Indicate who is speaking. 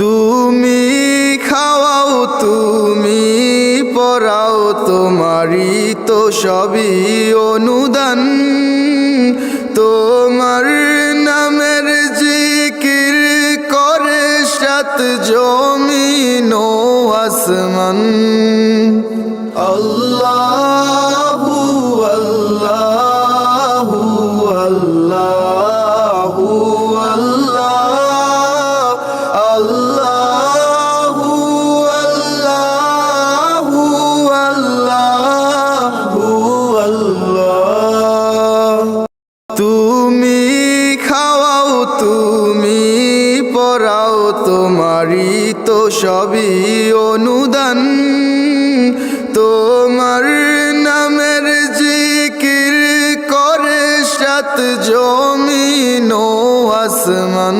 Speaker 1: তুমি খাওয়াও তুমি পরাও, তোমারই তো সবই অনুদান। তোমার নামের জিকির করে সাত জমিন ও আসমান। আল্লাহু আল্লাহু আল্লাহু আল্লাহ, আল্লাহু আল্লাহু আল্লাহু আল্লাহ। তুমি খাওয়াও তুমি পরাও, তোমারই তো সবই অনুদান। তোমার নামের জিকির করে সাত জমিন ও আসমান।